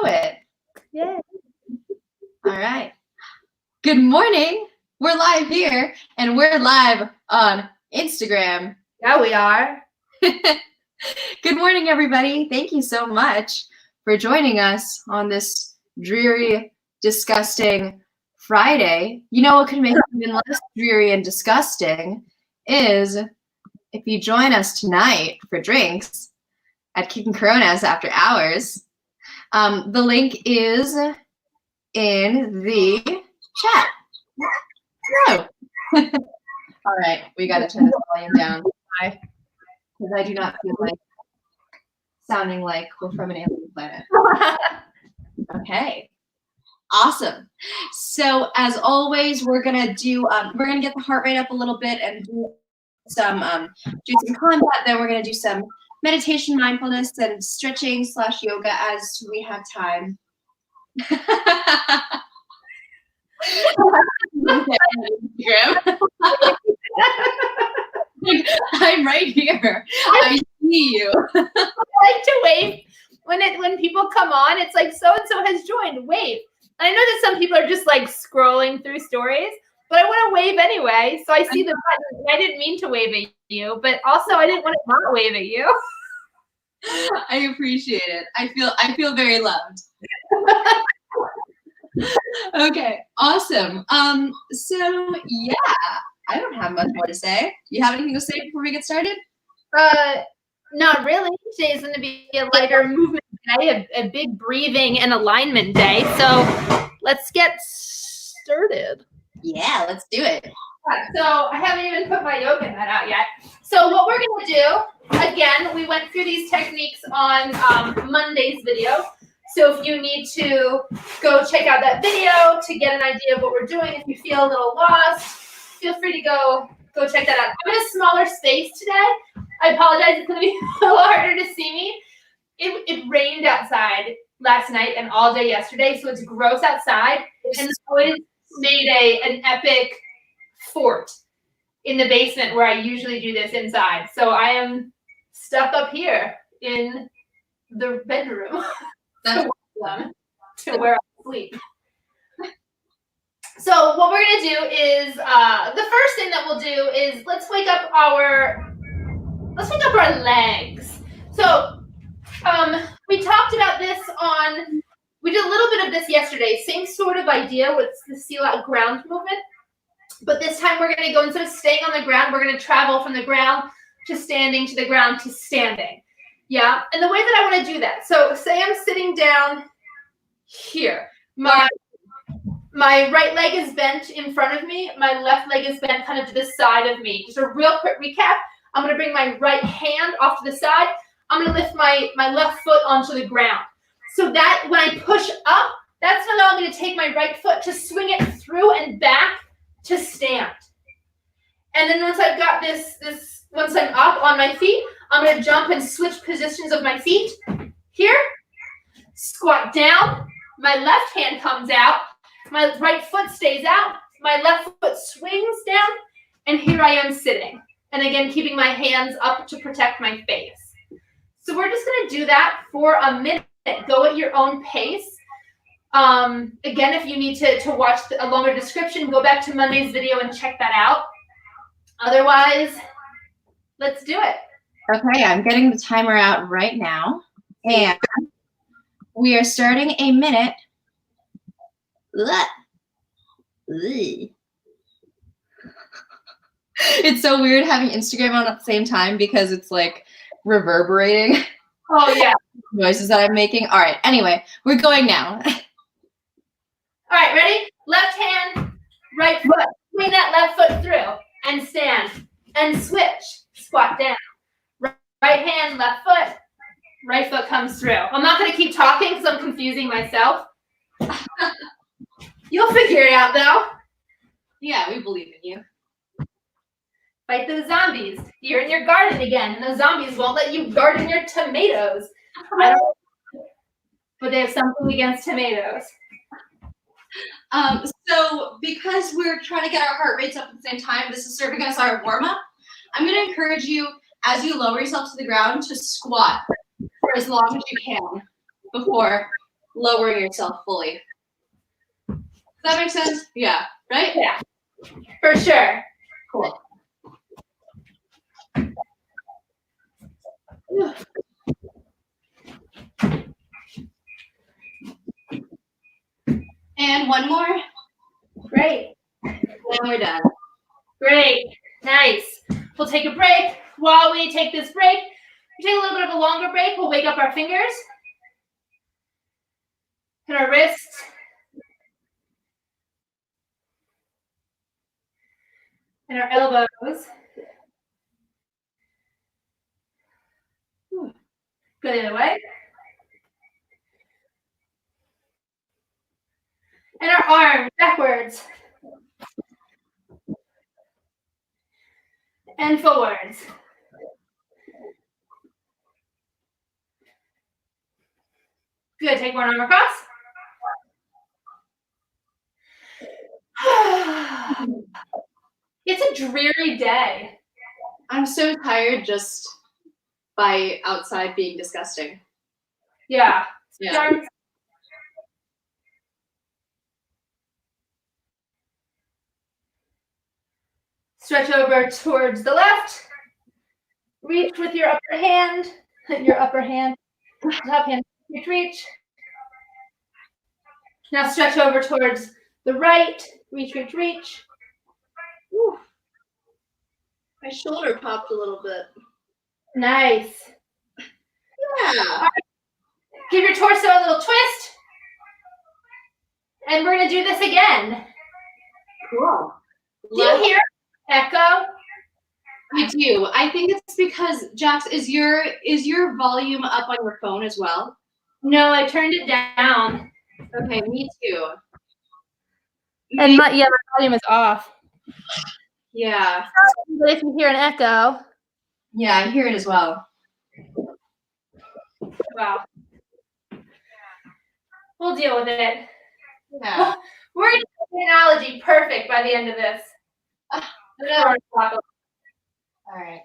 it. Yay. All right. Good morning. We're live here, and we're live on Instagram. Yeah, we are. Good morning, everybody. Thank you so much for joining us on this dreary, disgusting Friday. You know what could make it even less dreary and disgusting is if you join us tonight for drinks at Kicking Coronas after hours. The link is in the chat. No. All right, we got to turn the volume down. Because I do not feel like sounding like we're from an alien planet. Okay. Awesome. So as always, we're gonna get the heart rate up a little bit and do some combat. Then we're gonna do some meditation, mindfulness, and stretching / yoga as we have time. I'm right here. I see you. I like to wave when people come on. It's like so and so has joined. Wave. And I know that some people are just like scrolling through stories, but I want to wave anyway. So I see the button. I didn't mean to wave at you, but also I didn't want to not wave at you. I appreciate it. I feel very loved. Okay, awesome. So yeah, I don't have much more to say. You have anything to say before we get started? Not really. Today is going to be a lighter movement day, a big breathing and alignment day. So let's get started. Yeah, let's do it. So I haven't even put my yoga mat out yet. So what we're going to do, again, we went through these techniques on Monday's video. So if you need to go check out that video to get an idea of what we're doing, if you feel a little lost, feel free to go check that out. I'm in a smaller space today. I apologize. It's going to be a little harder to see me. It rained outside last night and all day yesterday, so it's gross outside. And the boys made an epic fort in the basement where I usually do this inside. So I am stuck up here in the bedroom. That's to where I sleep. So what we're gonna do is the first thing that we'll do is let's wake up our legs. So we talked about this we did a little bit of this yesterday, same sort of idea with the seal out ground movement, but this time we're gonna go, instead of staying on the ground, we're gonna travel from the ground to standing to the ground to standing. Yeah, and the way that I want to do that, so say I'm sitting down here. My right leg is bent in front of me. My left leg is bent kind of to the side of me. Just a real quick recap. I'm going to bring my right hand off to the side. I'm going to lift my left foot onto the ground. So that when I push up, that's when I'm going to take my right foot to swing it through and back to stand. And then once I've got this once I'm up on my feet, I'm going to jump and switch positions of my feet. Here, squat down. My left hand comes out. My right foot stays out. My left foot swings down. And here I am sitting. And again, keeping my hands up to protect my face. So we're just going to do that for a minute. Go at your own pace. Again, if you need to watch a longer description, go back to Monday's video and check that out. Otherwise, let's do it. Okay, I'm getting the timer out right now. And we are starting a minute. It's so weird having Instagram on at the same time because it's like reverberating. Oh, yeah. Noises that I'm making. All right, anyway, we're going now. All right, ready? Left hand, right foot. Swing that left foot through and stand and switch. Squat down. Right hand, left foot. Right foot comes through. I'm not going to keep talking because I'm confusing myself. You'll figure it out, though. Yeah, we believe in you. Fight those zombies. You're in your garden again, and those zombies won't let you garden your tomatoes. I don't know, but they have something against tomatoes. So because we're trying to get our heart rates up at the same time, this is serving as our warm-up. I'm going to encourage you, as you lower yourself to the ground, to squat for as long as you can before lowering yourself fully. Does that make sense? Yeah, right? Yeah, for sure. Cool. And one more. Great. And we're done. Great. Nice. We'll take a break. While we take this break, we take a little bit of a longer break. We'll wake up our fingers and our wrists. And our elbows. Go the other way. And our arms backwards. And forwards. Good. Take one arm across. It's a dreary day. I'm so tired just by outside being disgusting. Yeah. Yeah. Stretch over towards the left. Reach with your upper hand. Top hand, reach. Now stretch over towards the right. Reach. Whew. My shoulder popped a little bit. Nice. Yeah. Give your torso a little twist. And we're going to do this again. Cool. Do you hear echo? I do. I think it's because, Jax, is your volume up on your phone as well? No, I turned it down. Okay, me too. And my volume is off. Yeah. If you hear an echo. Yeah, I hear it as well. Wow. We'll deal with it. Yeah. We're going to do technology perfect by the end of this. All right.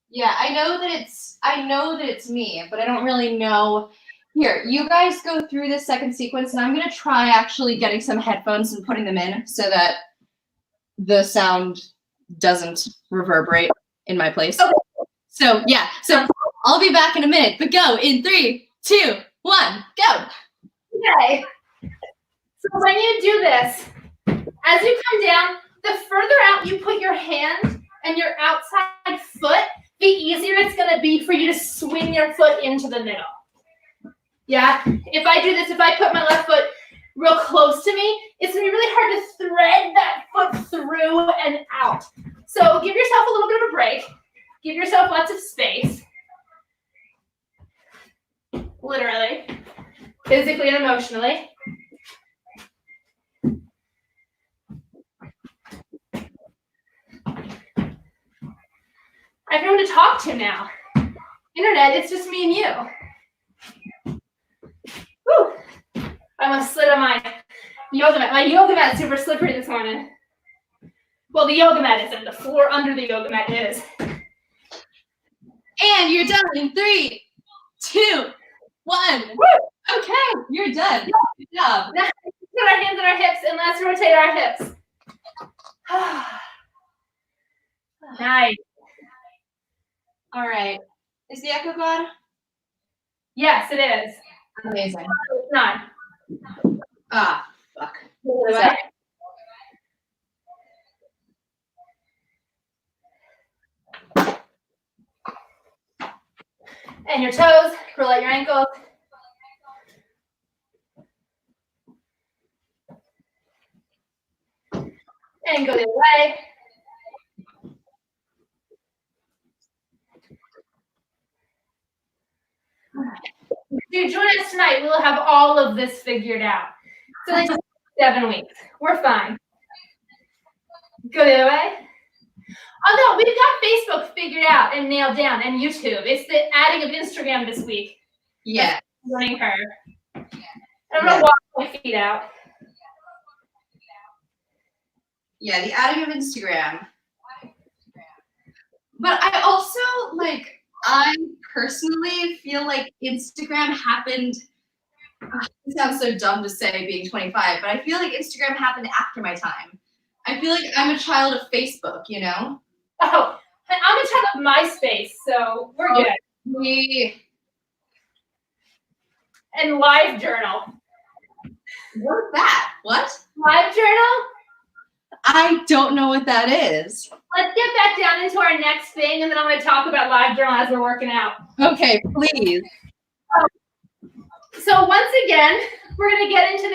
Yeah, I know that it's me, but I don't really know. Here, you guys go through this second sequence, and I'm gonna try actually getting some headphones and putting them in so that the sound doesn't reverberate in my place. Okay. So yeah, I'll be back in a minute, but go in 3, 2, 1, go. Okay. So when you do this, as you come down, the further out you put your hand and your outside foot, the easier it's going to be for you to swing your foot into the middle. Yeah? If I do this, if I put my left foot real close to me, it's going to be really hard to thread that foot through and out. So give yourself a little bit of a break. Give yourself lots of space. Literally. Physically and emotionally. I have no one to talk to now. Internet, it's just me and you. Whew. I almost slid on my yoga mat. My yoga mat's super slippery this morning. Well, the yoga mat isn't. The floor under the yoga mat is. And you're done in 3, 2, 1. Woo! Okay, you're done. Good job. Now, put our hands on our hips and let's rotate our hips. Nice. All right. Is the echo gone? Yes, it is. Amazing. It's not. Ah, fuck. Sorry. And your toes, roll out your ankles. And go the other way. Dude, join us tonight. We'll have all of this figured out. So it's 7 weeks. We're fine. Go the other way. Oh no, we've got Facebook figured out and nailed down, and YouTube. It's the adding of Instagram this week. Yeah. Running her. I'm gonna walk my feet out. Yeah, the adding of Instagram. But I also I personally feel like Instagram happened It sounds so dumb to say being 25, but I feel like Instagram happened after my time. I feel like I'm a child of Facebook, you know? Oh, I'm a child of MySpace, so we're good. And LiveJournal. What's that? What? LiveJournal? I don't know what that is. Let's get back down into our next thing, and then I'm going to talk about LiveJournal as we're working out. Okay, please. So once again, we're going to get into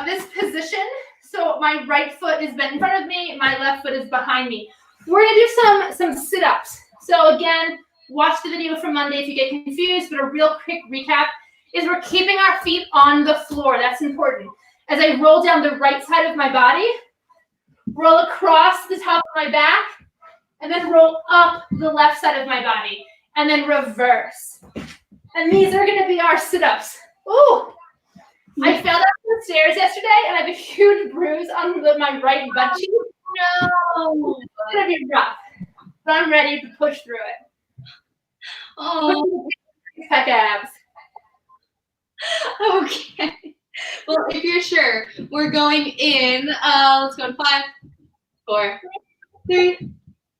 this position. So my right foot is bent in front of me, my left foot is behind me. We're going to do some sit-ups. So again, watch the video from Monday if you get confused, but a real quick recap is we're keeping our feet on the floor. That's important. As I roll down the right side of my body, roll across the top of my back, and then roll up the left side of my body, and then reverse. And these are going to be our sit-ups. Ooh! I fell down the stairs yesterday, and I have a huge bruise on my right butt cheek. No! It's going to be rough, but I'm ready to push through it. Oh. Pec abs. Okay. Well, if you're sure, we're going in. Let's go in 5, 4, 3,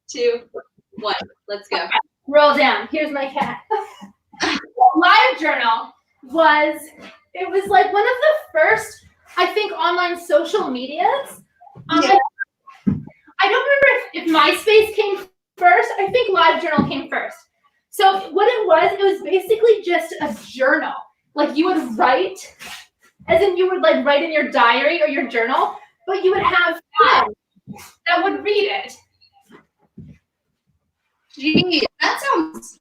2, 1. Let's go. Roll down. Here's my cat. LiveJournal was like one of the first, I think, online social medias. Yeah. I don't remember if MySpace came first. I think LiveJournal came first. So what it was basically just a journal. Like you would write, as in you would like write in your diary or your journal, but you would have friends that would read it. Gee, that sounds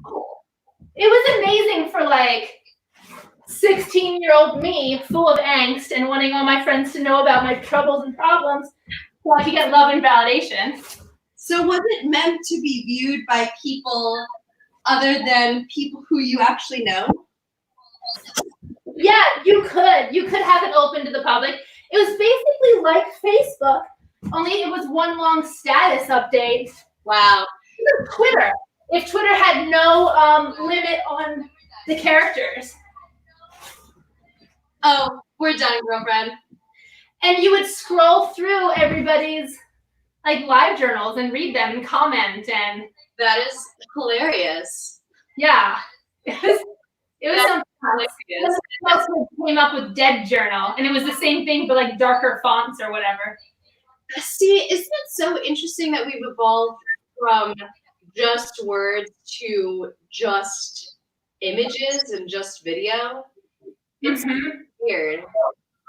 cool. It was amazing for like 16-year-old me, full of angst and wanting all my friends to know about my troubles and problems so I could get love and validation. So was it meant to be viewed by people other than people who you actually know? Yeah, you could have it open to the public. It was basically like Facebook, only it was one long status update. Wow. Twitter. If Twitter had no limit on the characters. Oh, we're done, girlfriend. And you would scroll through everybody's like live journals and read them and comment, and that is hilarious. Yeah. It was something hilarious. Also came up with Dead Journal, and it was the same thing but like darker fonts or whatever. See, isn't it so interesting that we've evolved from just words to just images and just video? It's weird.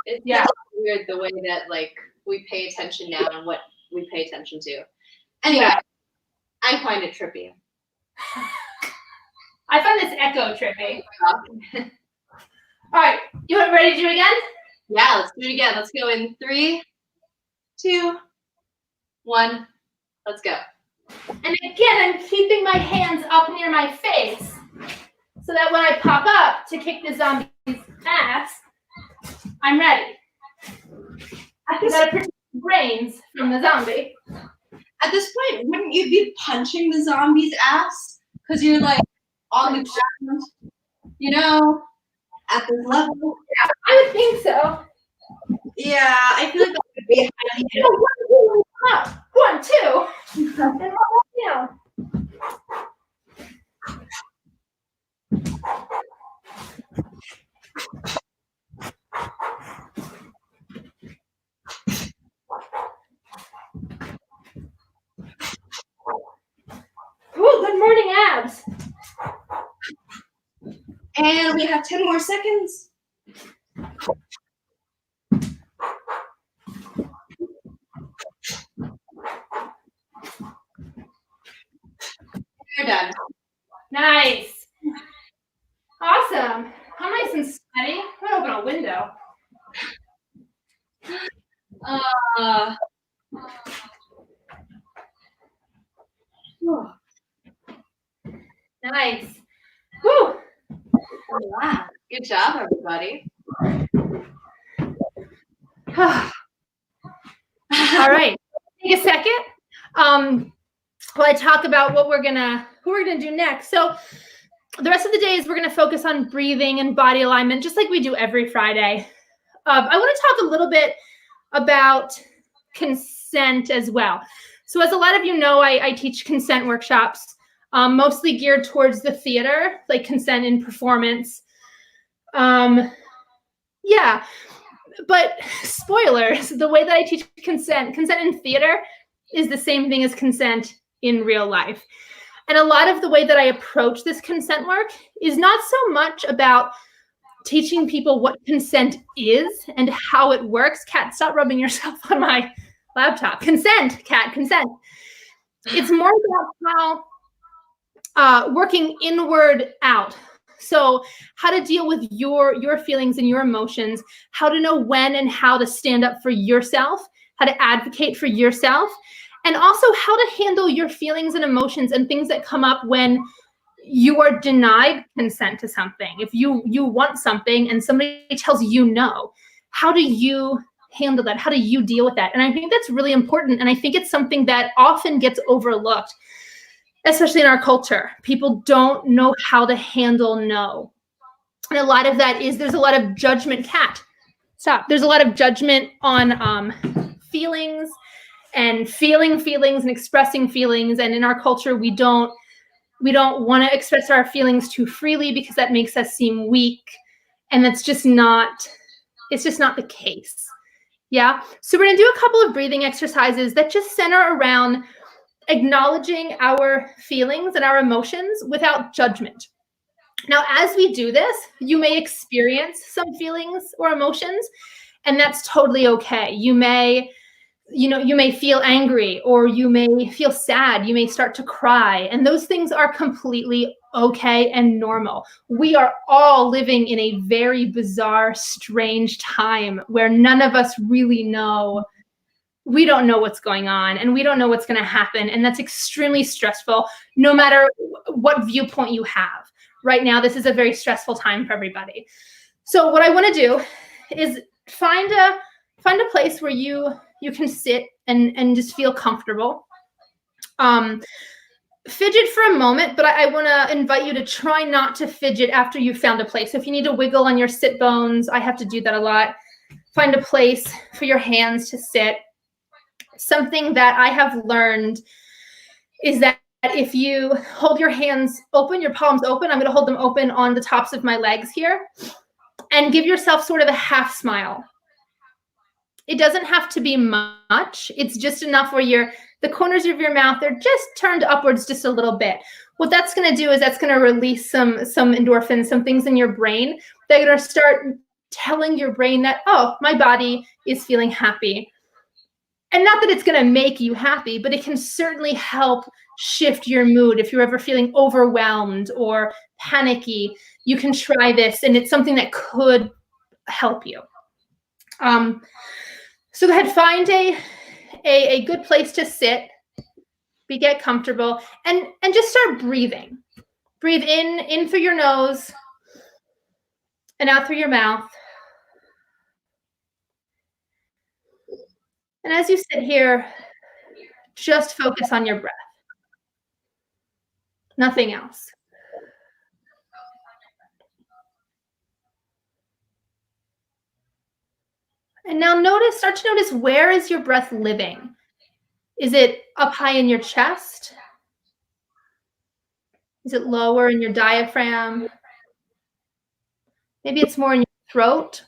It's weird the way that like we pay attention now and what we pay attention to. Anyway, I find it trippy. I find this echo trippy. All right, you ready to do it again? Yeah, let's do it again. Let's go in 3, 2, 1. Let's go. And again, I'm keeping my hands up near my face so that when I pop up to kick the zombie's ass, I'm ready. I gotta protect the brains from the zombie. At this point, wouldn't you be punching the zombie's ass? Because you're like on the ground, you know, at this level. Yeah, I would think so. Yeah, I feel like that would be up. 1, 2. And 1 down. Ooh, good morning, abs. And we have 10 more seconds. You're done. Nice. Awesome. I'm nice and sweaty. I'm gonna open a window. Nice. Whew. Wow. Good job, everybody. All right. Take a second. While I talk about who we're gonna do next. So the rest of the days, we're going to focus on breathing and body alignment, just like we do every Friday. I want to talk a little bit about consent as well. So as a lot of you know, I teach consent workshops, mostly geared towards the theater, like consent in performance. Yeah, but spoilers, the way that I teach consent in theater is the same thing as consent in real life. And a lot of the way that I approach this consent work is not so much about teaching people what consent is and how it works. Kat, stop rubbing yourself on my laptop. Consent, Kat, consent. It's more about how working inward out. So how to deal with your feelings and your emotions, how to know when and how to stand up for yourself, how to advocate for yourself, and also how to handle your feelings and emotions and things that come up when you are denied consent to something. If you want something and somebody tells you no, how do you handle that? How do you deal with that? And I think that's really important. And I think it's something that often gets overlooked, especially in our culture. People don't know how to handle no. And a lot of that is there's a lot of judgment. Kat, stop. There's a lot of judgment on feelings and feeling feelings and expressing feelings. And in our culture, we don't want to express our feelings too freely because that makes us seem weak. And it's just not the case. Yeah. So we're going to do a couple of breathing exercises that just center around acknowledging our feelings and our emotions without judgment. Now, as we do this, you may experience some feelings or emotions, and that's totally okay. You may feel angry, or you may feel sad. You may start to cry, and those things are completely okay and normal. We are all living in a very bizarre, strange time where none of us really know. We don't know what's going on, and we don't know what's going to happen. And that's extremely stressful, no matter what viewpoint you have. Right now, this is a very stressful time for everybody. So what I want to do is find a place where you can sit and just feel comfortable. Fidget for a moment, but I want to invite you to try not to fidget after you've found a place. So if you need to wiggle on your sit bones, I have to do that a lot. Find a place for your hands to sit. Something that I have learned is that if you hold your hands open, your palms open, I'm going to hold them open on the tops of my legs here, and give yourself sort of a half smile. It doesn't have to be much. It's just enough where the corners of your mouth, they're just turned upwards just a little bit. What that's going to do is that's going to release some endorphins, some things in your brain. They're going to start telling your brain that, oh, my body is feeling happy. And not that it's going to make you happy, but it can certainly help shift your mood. If you're ever feeling overwhelmed or panicky, you can try this, and it's something that could help you. So go ahead, find a good place to sit, get comfortable, and just start breathing. Breathe in through your nose and out through your mouth. And as you sit here, just focus on your breath. Nothing else. And now start to notice, where is your breath living? Is it up high in your chest? Is it lower in your diaphragm? Maybe it's more in your throat.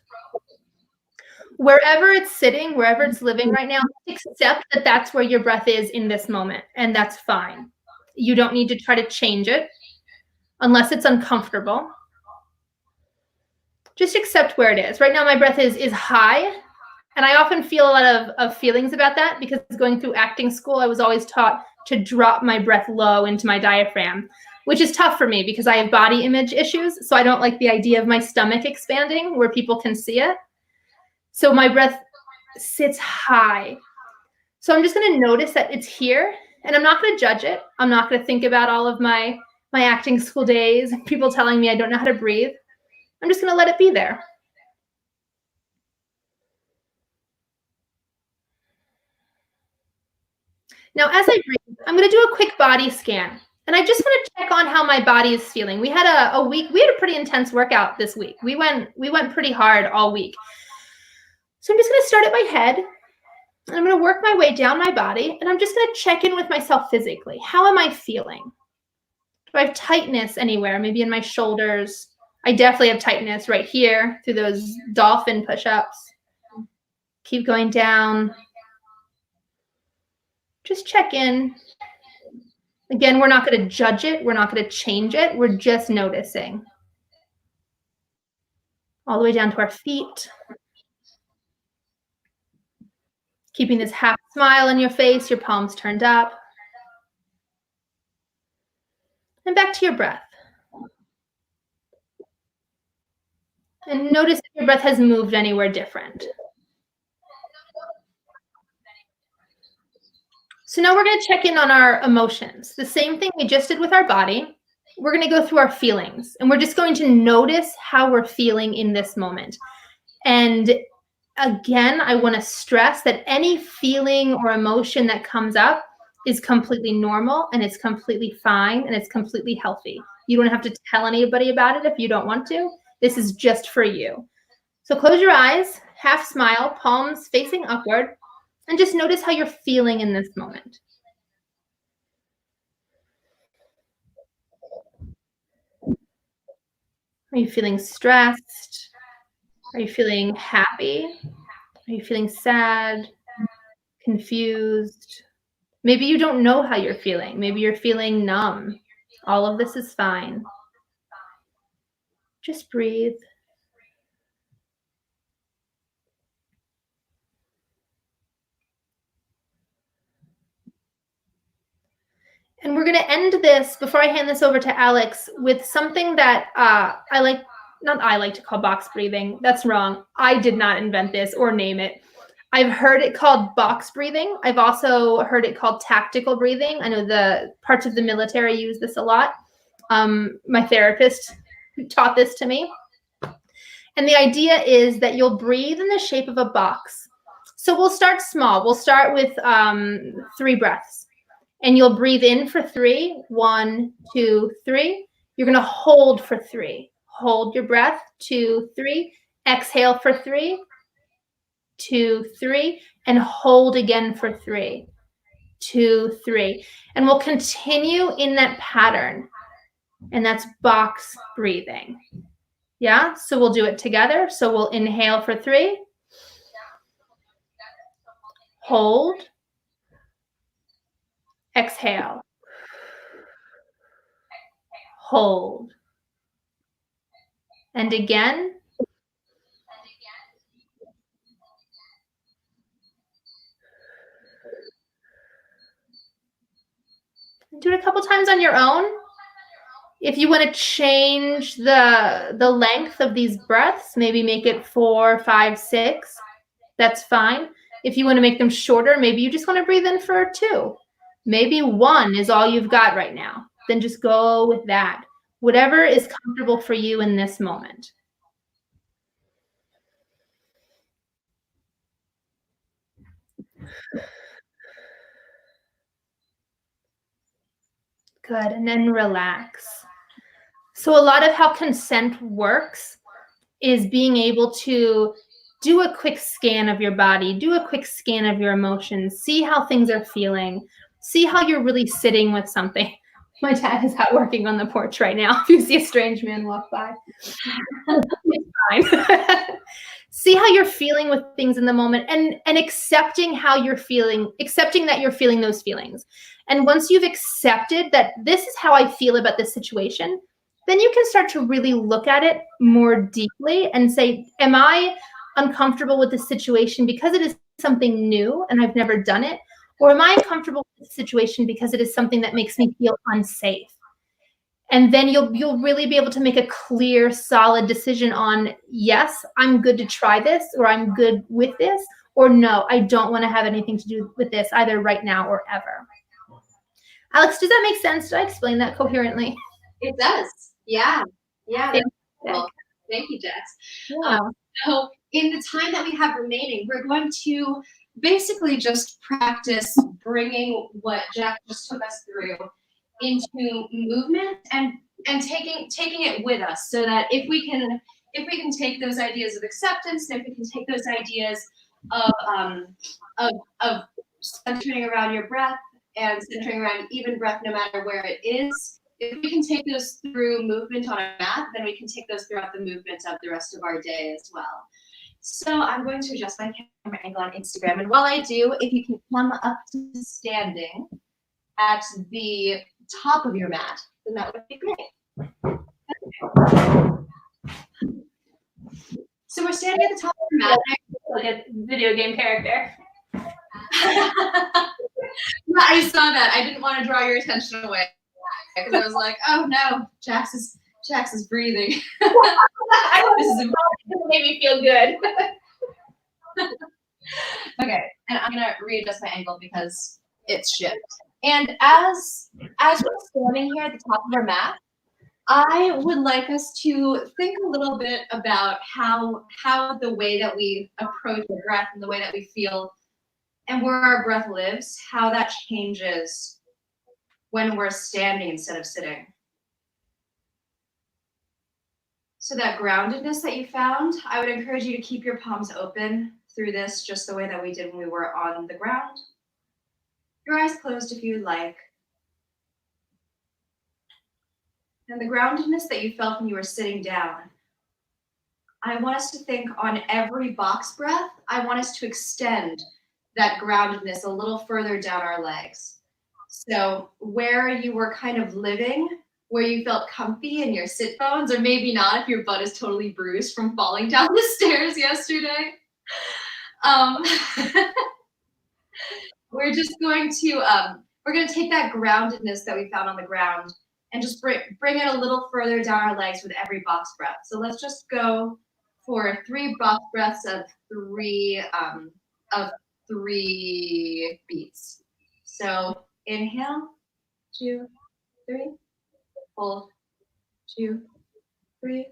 Wherever it's sitting, wherever it's living right now, accept that that's where your breath is in this moment, and that's fine. You don't need to try to change it unless it's uncomfortable. Just accept where it is. Right now, my breath is high, and I often feel a lot of feelings about that because going through acting school, I was always taught to drop my breath low into my diaphragm, which is tough for me because I have body image issues, so I don't like the idea of my stomach expanding where people can see it. So my breath sits high. So I'm just going to notice that it's here, and I'm not going to judge it. I'm not going to think about all of my acting school days, people telling me I don't know how to breathe. I'm just going to let it be there. Now, as I breathe, I'm going to do a quick body scan. And I just want to check on how my body is feeling. We had a week, we had a pretty intense workout this week. We went pretty hard all week. So I'm just going to start at my head, and I'm going to work my way down my body, and I'm just going to check in with myself physically. How am I feeling? Do I have tightness anywhere? Maybe in my shoulders. I definitely have tightness right here through those dolphin push-ups. Keep going down. Just check in. Again, we're not going to judge it. We're not going to change it. We're just noticing. All the way down to our feet. Keeping this half smile on your face, your palms turned up. And back to your breath. And notice if your breath has moved anywhere different. So now we're going to check in on our emotions. The same thing we just did with our body. We're going to go through our feelings, and we're just going to notice how we're feeling in this moment. And again, I want to stress that any feeling or emotion that comes up is completely normal, and it's completely fine, and it's completely healthy. You don't have to tell anybody about it if you don't want to. This is just for you. So close your eyes, half smile, palms facing upward, and just notice how you're feeling in this moment. Are you feeling stressed? Are you feeling happy? Are you feeling sad, confused? Maybe you don't know how you're feeling. Maybe you're feeling numb. All of this is fine. Just breathe. And we're going to end this, before I hand this over to Alex, with something that I like to call box breathing. That's wrong. I did not invent this or name it. I've heard it called box breathing. I've also heard it called tactical breathing. I know the parts of the military use this a lot. My therapist taught this to me. And the idea is that you'll breathe in the shape of a box. So we'll start small. We'll start with 3 breaths. And you'll breathe in for 3. 1, 2, 3. You're going to hold for 3. Hold your breath. 2, 3. Exhale for 3. 2, 3. And hold again for 3. 2, 3. And we'll continue in that pattern. And that's box breathing. Yeah? So we'll do it together. So we'll inhale for 3. Hold. Exhale. Hold. And again. Do it a couple times on your own. If you want to change the length of these breaths, maybe make it 4, 5, 6. That's fine. If you want to make them shorter, maybe you just want to breathe in for 2. Maybe 1 is all you've got right now. Then just go with that. Whatever is comfortable for you in this moment. Good. And then relax. So a lot of how consent works is being able to do a quick scan of your body, do a quick scan of your emotions, see how things are feeling, see how you're really sitting with something. My dad is out working on the porch right now. If you see a strange man walk by, it's fine. See how you're feeling with things in the moment, and accepting how you're feeling, accepting that you're feeling those feelings. And once you've accepted that this is how I feel about this situation, then you can start to really look at it more deeply and say, am I uncomfortable with this situation because it is something new and I've never done it? Or am I uncomfortable with the situation because it is something that makes me feel unsafe? And then you'll really be able to make a clear, solid decision on, yes, I'm good to try this, or I'm good with this, or no, I don't want to have anything to do with this either right now or ever. Alex, does that make sense? Did I explain that coherently? It does. Yeah. Yeah. Well, thank you, Jess. Yeah. So in the time that we have remaining, we're going to basically just practice bringing what Jack just took us through into movement and taking it with us, so that if we can take those ideas of acceptance, and if we can take those ideas of centering around your breath and centering around even breath no matter where it is, if we can take those through movement on a mat, then we can take those throughout the movement of the rest of our day as well. So I'm going to adjust my camera angle on Instagram, and while I do, if you can come up to standing at the top of your mat, then that would be great. So we're standing at the top of the mat. Like a video game character. Yeah, I saw that. I didn't want to draw your attention away because I was like, oh no, Jax is breathing. This is important. It made me feel good. Okay, and I'm gonna readjust my angle because it's shifted. And as we're standing here at the top of our mat, I would like us to think a little bit about how the way that we approach the breath and the way that we feel and where our breath lives, how that changes when we're standing instead of sitting. So that groundedness that you found, I would encourage you to keep your palms open through this, just the way that we did when we were on the ground. Your eyes closed if you would like. And the groundedness that you felt when you were sitting down, I want us to think on every box breath, I want us to extend that groundedness a little further down our legs. So where you were kind of living, where you felt comfy in your sit bones, or maybe not if your butt is totally bruised from falling down the stairs yesterday. We're just going to, we're going to take that groundedness that we found on the ground and just bring it a little further down our legs with every box breath. So let's just go for 3 box breaths of 3 beats. So inhale, 2, 3, hold, 2, 3,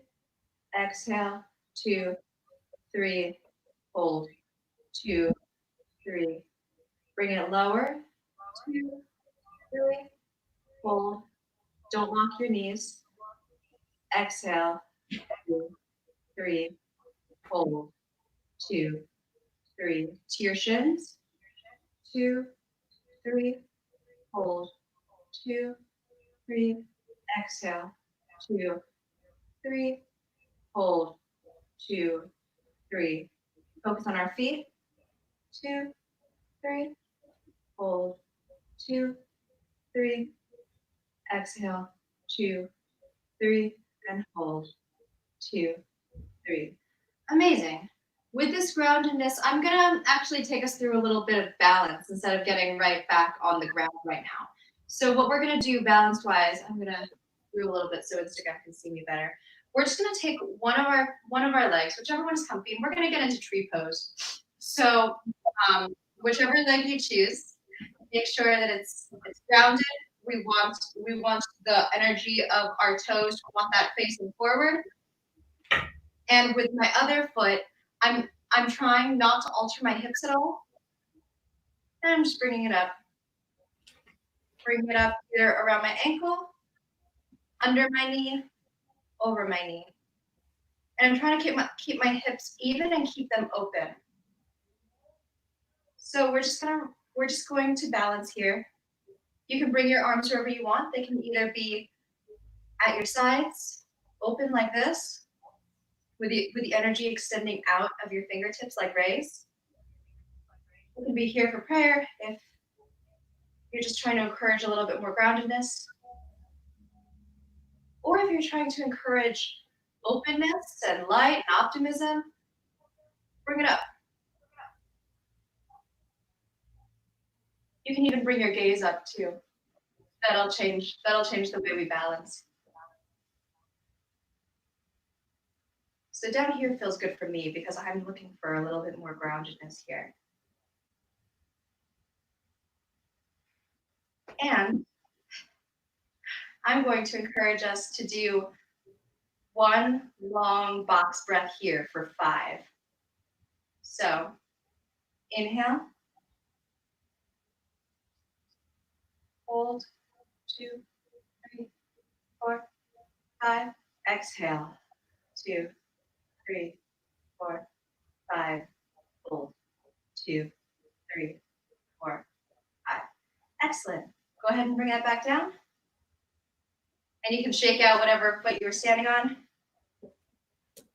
exhale, 2, 3, hold, 2, 3. Bring it lower, 2, 3, hold. Don't lock your knees. Exhale, 2, 3, hold, 2, 3. To your shins, 2, 3, hold, 2, 3, exhale, 2, 3, hold, 2, 3. Focus on our feet, 2, 3, hold, 2, 3, exhale, 2, 3, and hold, 2, 3. Amazing. With this groundedness, I'm gonna actually take us through a little bit of balance instead of getting right back on the ground right now. So what we're gonna do balance-wise, I'm gonna do a little bit so Instagram can see me better. We're just gonna take one of our legs, whichever one is comfy, and we're gonna get into tree pose. So whichever leg you choose, make sure that it's grounded. We want the energy of our toes. We want that facing forward. And with my other foot, I'm trying not to alter my hips at all. And I'm just bringing it up. Bring it up either around my ankle, under my knee, over my knee. And I'm trying to keep my hips even and keep them open. So we're just going to balance here. You can bring your arms wherever you want. They can either be at your sides, open like this, with the energy extending out of your fingertips like rays. You can be here for prayer if you're just trying to encourage a little bit more groundedness. Or if you're trying to encourage openness and light and optimism, bring it up. You can even bring your gaze up too. That'll change the way we balance. So down here feels good for me because I'm looking for a little bit more groundedness here. And I'm going to encourage us to do one long box breath here for 5. So inhale, hold, 2, 4, 5. Exhale. 2, 3, 4, 5. Hold. 2, 3, 4, 5. Excellent. Go ahead and bring that back down. And you can shake out whatever foot you were standing on.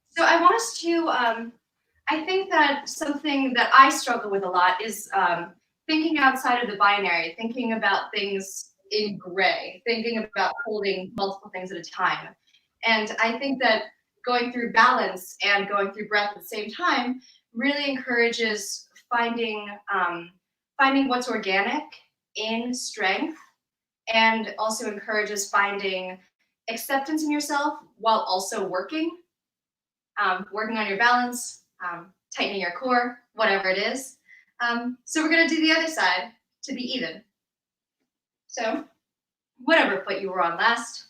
So I want us to, I think that something that I struggle with a lot is thinking outside of the binary, thinking about things in gray, thinking about holding multiple things at a time. And I think that going through balance and going through breath at the same time really encourages finding what's organic in strength, and also encourages finding acceptance in yourself while also working on your balance, tightening your core, whatever it is. So we're going to do the other side to be even. So whatever foot you were on last,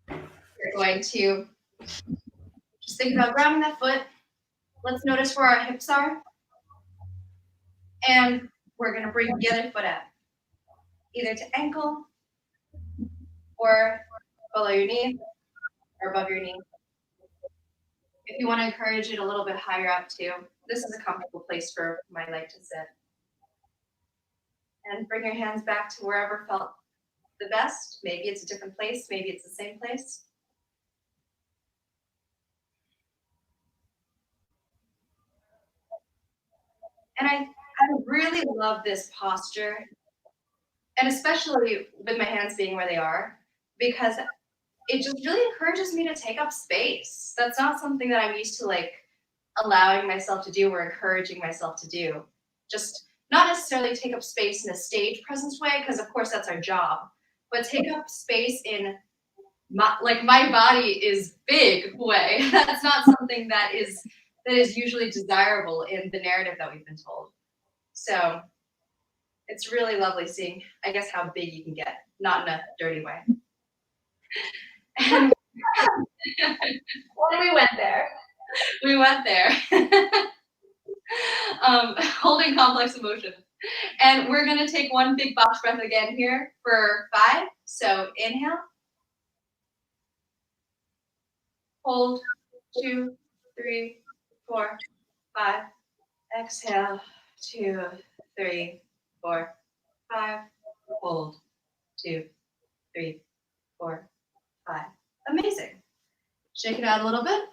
you're going to just think about grounding that foot. Let's notice where our hips are. And we're going to bring the other foot out, either to ankle or below your knee or above your knee. If you want to encourage it a little bit higher up too, this is a comfortable place for my leg to sit. And bring your hands back to wherever felt the best. Maybe it's a different place, maybe it's the same place. And I really love this posture, and especially with my hands being where they are, because it just really encourages me to take up space. That's not something that I'm used to allowing myself to do or encouraging myself to do. Just not necessarily take up space in a stage presence way, because of course that's our job, but take up space in my body is big way. That's not something that is usually desirable in the narrative that we've been told. So it's really lovely seeing, I guess, how big you can get, not in a dirty way. And When we went there. We went there. Holding complex emotions. And we're going to take one big box breath again here for 5. So inhale. Hold. 2, 3, 4, 5. Exhale. 2, 3, 4, 5. Hold. 2, 3, 4, 5. Amazing. Shake it out a little bit.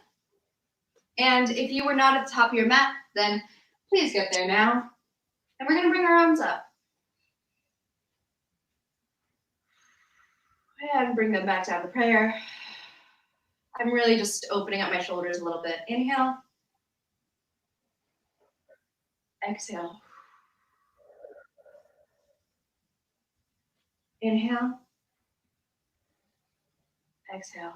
And if you were not at the top of your mat, then please get there now. And we're going to bring our arms up. And bring them back down to prayer. I'm really just opening up my shoulders a little bit. Inhale. Exhale. Inhale. Exhale.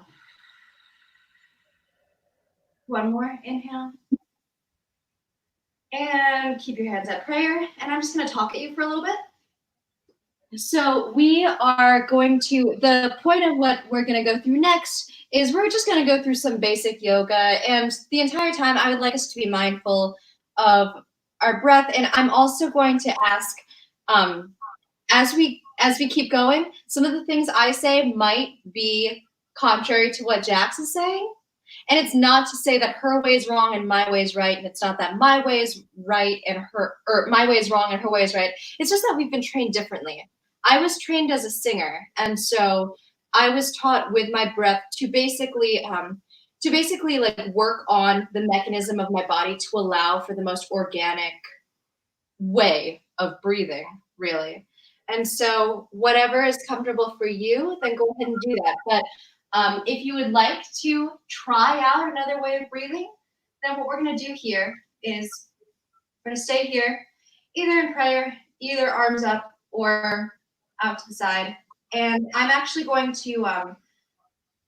One more. Inhale. And keep your hands at prayer. And I'm just going to talk at you for a little bit. So we are going to, the point of what we're going to go through next is we're just going to go through some basic yoga. And the entire time I would like us to be mindful of our breath. And I'm also going to ask, as we keep going, some of the things I say might be contrary to what Jax is saying. And it's not to say that her way is wrong and my way is right. And it's not that my way is right and my way is wrong and her way is right. It's just that we've been trained differently. I was trained as a singer. And so I was taught with my breath to basically work on the mechanism of my body to allow for the most organic way of breathing, really. And so whatever is comfortable for you, then go ahead and do that. But if you would like to try out another way of breathing, then what we're going to do here is we're going to stay here, either in prayer, either arms up or out to the side. And I'm actually going to,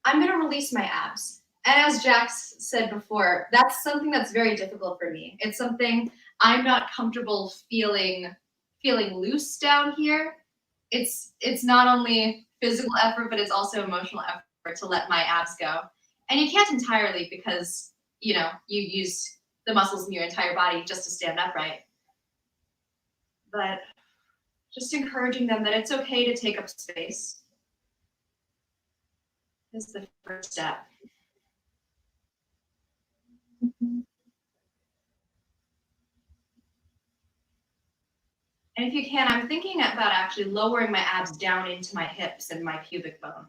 I'm going to release my abs. And as Jax said before, that's something that's very difficult for me. It's something I'm not comfortable feeling loose down here. It's not only physical effort, but it's also emotional effort to let my abs go. And you can't entirely because, you use the muscles in your entire body just to stand upright. But just encouraging them that it's okay to take up space. is the first step. And if you can, I'm thinking about actually lowering my abs down into my hips and my pubic bone.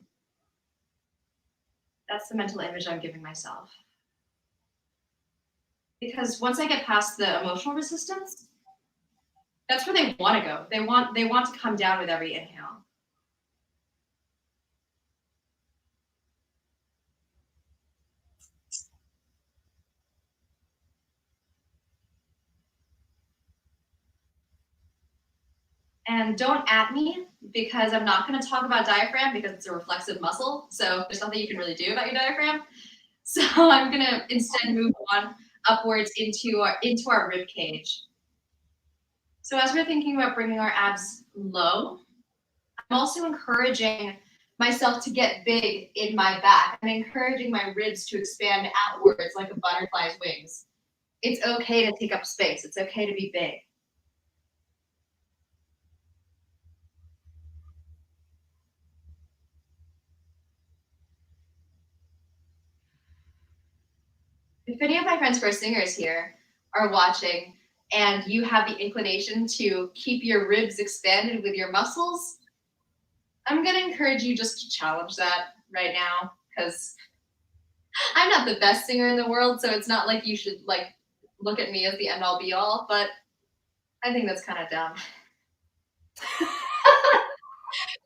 That's the mental image I'm giving myself. Because once I get past the emotional resistance, that's where they want to go. They want to come down with every inhale. And don't at me because I'm not going to talk about diaphragm because it's a reflexive muscle. So there's nothing you can really do about your diaphragm. So I'm going to instead move on upwards into our rib cage. So as we're thinking about bringing our abs low, I'm also encouraging myself to get big in my back. I'm encouraging my ribs to expand outwards like a butterfly's wings. It's okay to take up space. It's okay to be big. If any of my friends who are singers here are watching and you have the inclination to keep your ribs expanded with your muscles, I'm going to encourage you just to challenge that right now because I'm not the best singer in the world, so it's not like you should like look at me as the end all be all, but I think that's kind of dumb.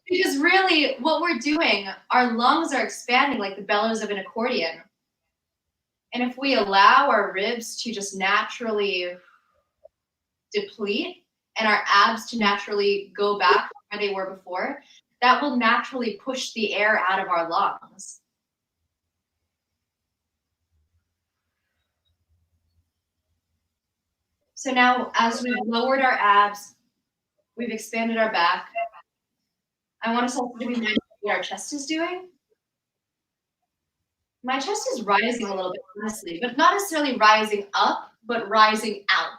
Because really, what we're doing, our lungs are expanding like the bellows of an accordion. And if we allow our ribs to just naturally deplete and our abs to naturally go back where they were before, that will naturally push the air out of our lungs. So now, as we've lowered our abs, we've expanded our back, I want us also to be mindful of what our chest is doing. My chest is rising a little bit, honestly, but not necessarily rising up, but rising out.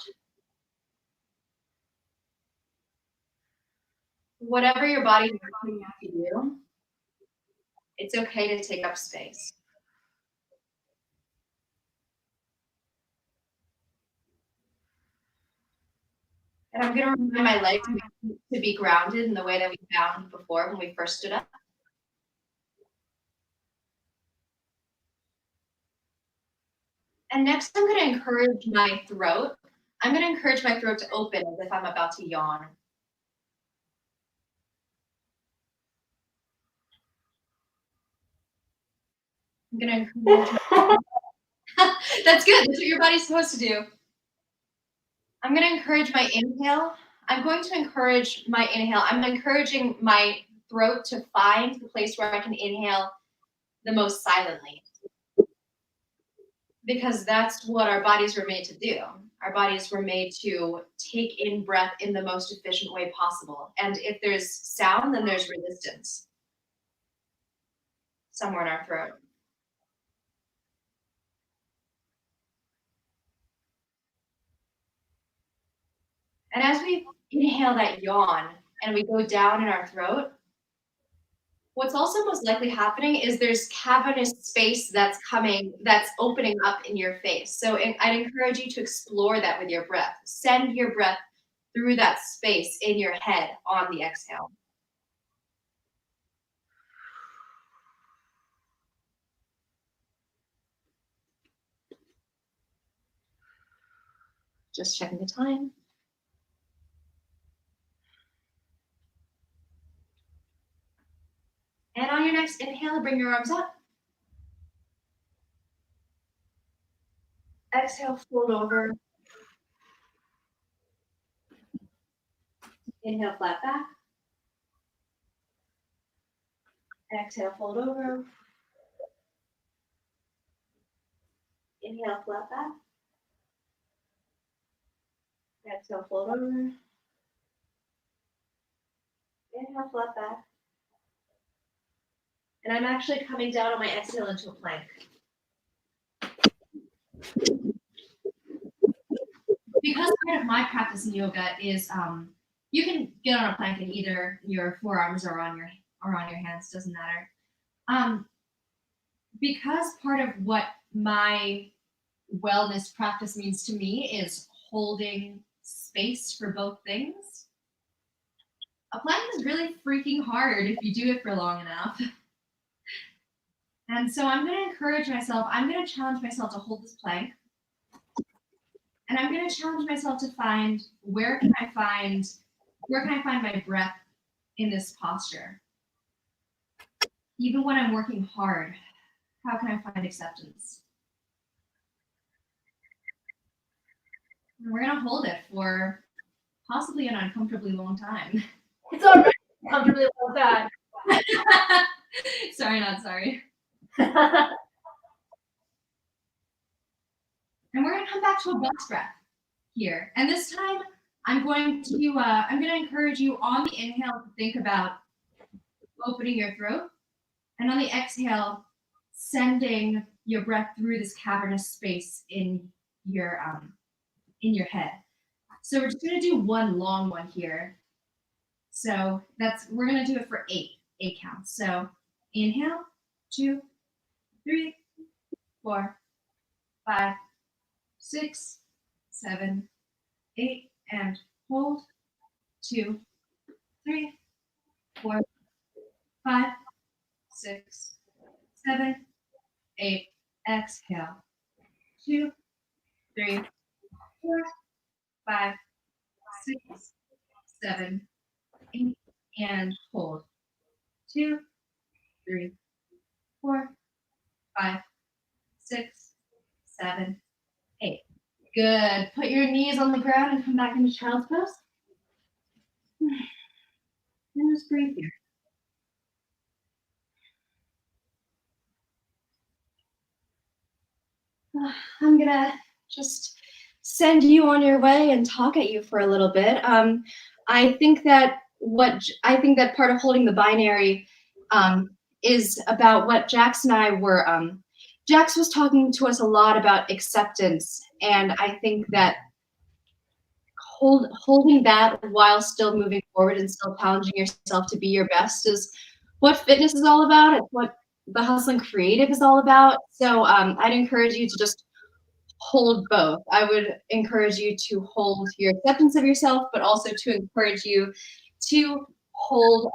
Whatever your body is asking you to do, it's okay to take up space. And I'm going to remind my legs to be grounded in the way that we found before when we first stood up. And next, I'm going to encourage my throat. I'm going to encourage my throat to open as if I'm about to yawn. I'm going to encourage That's good. That's what your body's supposed to do. I'm going to encourage my inhale. I'm going to encourage my inhale. I'm encouraging my throat to find the place where I can inhale the most silently. Because that's what our bodies were made to do. Our bodies were made to take in breath in the most efficient way possible. And if there's sound, then there's resistance somewhere in our throat. And as we inhale that yawn and we go down in our throat, what's also most likely happening is there's cavernous space that's opening up in your face. So I'd encourage you to explore that with your breath. Send your breath through that space in your head on the exhale. Just checking the time. And on your next inhale, bring your arms up. Exhale, fold over. Inhale, flat back. Exhale, fold over. Inhale, flat back. Exhale, fold over. Inhale, flat back. And I'm actually coming down on my exhale into a plank. Because part of my practice in yoga is you can get on a plank in either your forearms or on your hands, doesn't matter. because part of what my wellness practice means to me is holding space for both things, a plank is really freaking hard if you do it for long enough. And so I'm going to encourage myself, I'm going to challenge myself to hold this plank. And I'm going to challenge myself to find where can I find my breath in this posture? Even when I'm working hard, how can I find acceptance? And we're going to hold it for possibly an uncomfortably long time. It's all right. Comfortably long time. Sorry, not sorry. And we're going to come back to a box breath here. And this time, I'm going to encourage you on the inhale to think about opening your throat, and on the exhale, sending your breath through this cavernous space in your head. So we're just going to do one long one here. So we're going to do it for eight counts. So inhale, 2, 3, 4, 5, 6, 7, 8, and hold. 2, 3, 4, 5, 6, 7, 8. Exhale. 2, 3, 4, 5, 6, 7, 8, and hold. 2, 3, 4, 5, 6, 7, 8. Good. Put your knees on the ground and come back into child's pose. And just breathe here. I'm gonna just send you on your way and talk at you for a little bit. I think that part of holding the binary is about what Jax and I were. Jax was talking to us a lot about acceptance, and I think that holding that while still moving forward and still challenging yourself to be your best is what fitness is all about. It's what the Hustling Creative is all about. So I'd encourage you to just hold both. I would encourage you to hold your acceptance of yourself, but also to encourage you to hold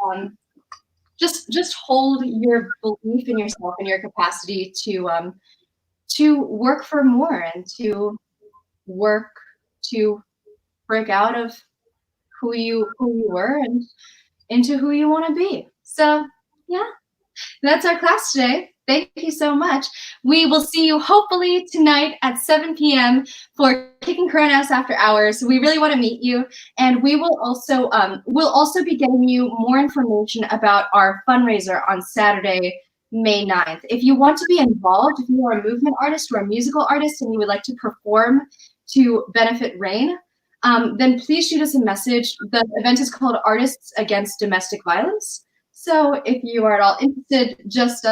just hold your belief in yourself and your capacity to work for more and to work to break out of who you were and into who you want to be. So yeah, that's our class today. Thank you so much. We will see you hopefully tonight at 7 p.m. for Kicking Coron After Hours. We really want to meet you, and we will also we'll also be getting you more information about our fundraiser on Saturday, May 9th. If you want to be involved, if you are a movement artist or a musical artist and you would like to perform to benefit RAIN, then please shoot us a message. The event is called Artists Against Domestic Violence. So if you are at all interested, just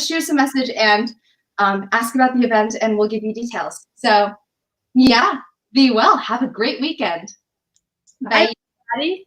shoot us a message and ask about the event, and we'll give you details. So yeah, be well. Have a great weekend. Bye. Bye, everybody.